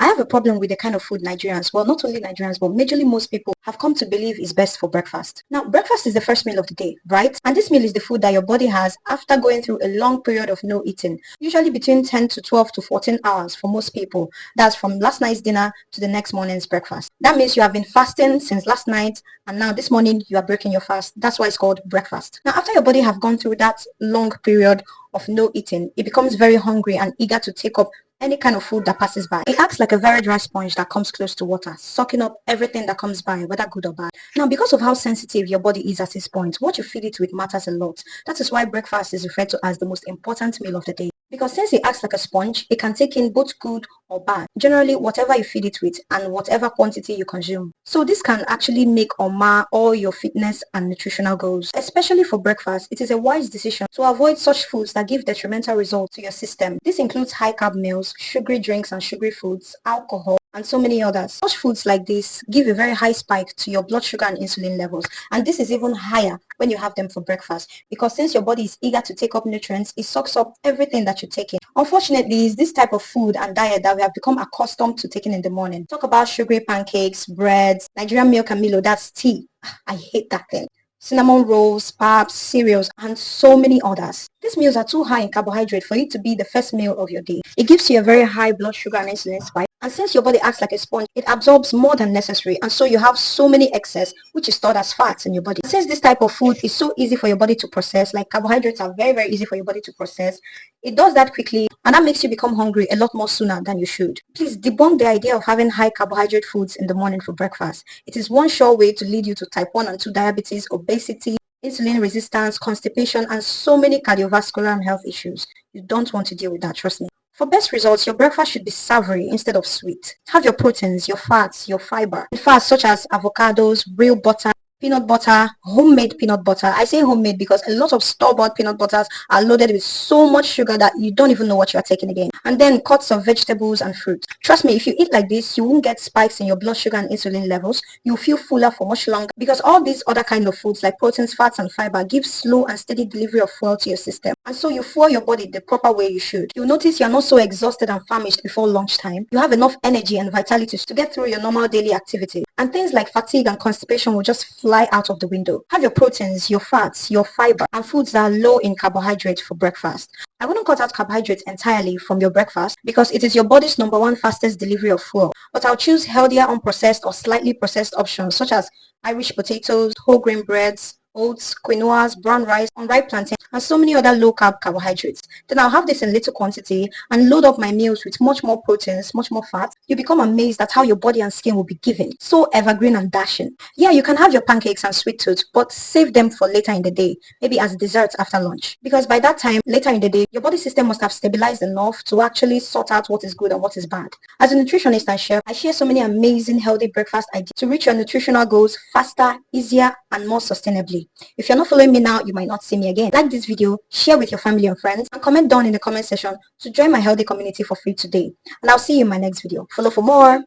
I have a problem with the kind of food Nigerians, well, not only Nigerians, but majorly most people have come to believe is best for breakfast. Now, breakfast is the first meal of the day, right? And this meal is the food that your body has after going through a long period of no eating, usually between 10 to 12 to 14 hours for most people. That's from last night's dinner to the next morning's breakfast. That means you have been fasting since last night, and now this morning you are breaking your fast. That's why it's called breakfast. Now, after your body have gone through that long period of no eating, it becomes very hungry and eager to take up any kind of food that passes by. It acts like a very dry sponge that comes close to water, sucking up everything that comes by, whether good or bad. Now, because of how sensitive your body is at this point, what you feed it with matters a lot. That is why breakfast is referred to as the most important meal of the day. Because since it acts like a sponge, it can take in both good or bad. Generally, whatever you feed it with and whatever quantity you consume. So this can actually make or mar all your fitness and nutritional goals. Especially for breakfast, it is a wise decision to avoid such foods that give detrimental results to your system. This includes high-carb meals, sugary drinks and sugary foods, alcohol, and so many others. Such foods like this give a very high spike to your blood sugar and insulin levels, and this is even higher when you have them for breakfast, because since your body is eager to take up nutrients, it sucks up everything that you take in. Unfortunately, it's this type of food and diet that we have become accustomed to taking in the morning. Talk about sugary pancakes, breads, Nigerian milk and Milo, that's tea. I hate that thing. Cinnamon rolls, paps, cereals, and so many others. These meals are too high in carbohydrate for it to be the first meal of your day. It gives you a very high blood sugar and insulin spike, and since your body acts like a sponge, it absorbs more than necessary, and so you have so many excess which is stored as fats in your body. Since this type of food is so easy for your body to process, like carbohydrates are very easy for your body to process, it does that quickly, and that makes you become hungry a lot more sooner than you should. Please debunk the idea of having high carbohydrate foods in the morning for breakfast. It is one sure way to lead you to type 1 and 2 diabetes, obesity, insulin resistance, constipation, and so many cardiovascular and health issues. You don't want to deal with that, trust me. For best results, your breakfast should be savory instead of sweet. Have your proteins, your fats, your fiber. Fats such as avocados, real butter, peanut butter, homemade peanut butter. I say homemade because a lot of store-bought peanut butters are loaded with so much sugar that you don't even know what you're taking again. And then cuts of vegetables and fruit. Trust me, if you eat like this, you won't get spikes in your blood sugar and insulin levels. You'll feel fuller for much longer, because all these other kind of foods like proteins, fats, and fiber give slow and steady delivery of fuel to your system. And so you fuel your body the proper way you should. You'll notice you're not so exhausted and famished before lunchtime. You have enough energy and vitality to get through your normal daily activity. And things like fatigue and constipation will just fly out of the window. Have your proteins, your fats, your fiber, and foods that are low in carbohydrates for breakfast. I wouldn't cut out carbohydrates entirely from your breakfast because it is your body's #1 fastest delivery of fuel. But I'll choose healthier unprocessed or slightly processed options such as Irish potatoes, whole grain breads, oats, quinoas, brown rice, unripe plantain, and so many other low-carb carbohydrates. Then I'll have this in little quantity and load up my meals with much more proteins, much more fat. You become amazed at how your body and skin will be given. So evergreen and dashing. Yeah, you can have your pancakes and sweet tooth, but save them for later in the day, maybe as desserts after lunch. Because by that time, later in the day, your body system must have stabilized enough to actually sort out what is good and what is bad. As a nutritionist and chef, I share so many amazing healthy breakfast ideas to reach your nutritional goals faster, easier, and more sustainably. If you're not following me now, you might not see me again. Like this video, share with your family and friends, and comment down in the comment section to join my healthy community for free today. And I'll see you in my next video. Follow for more.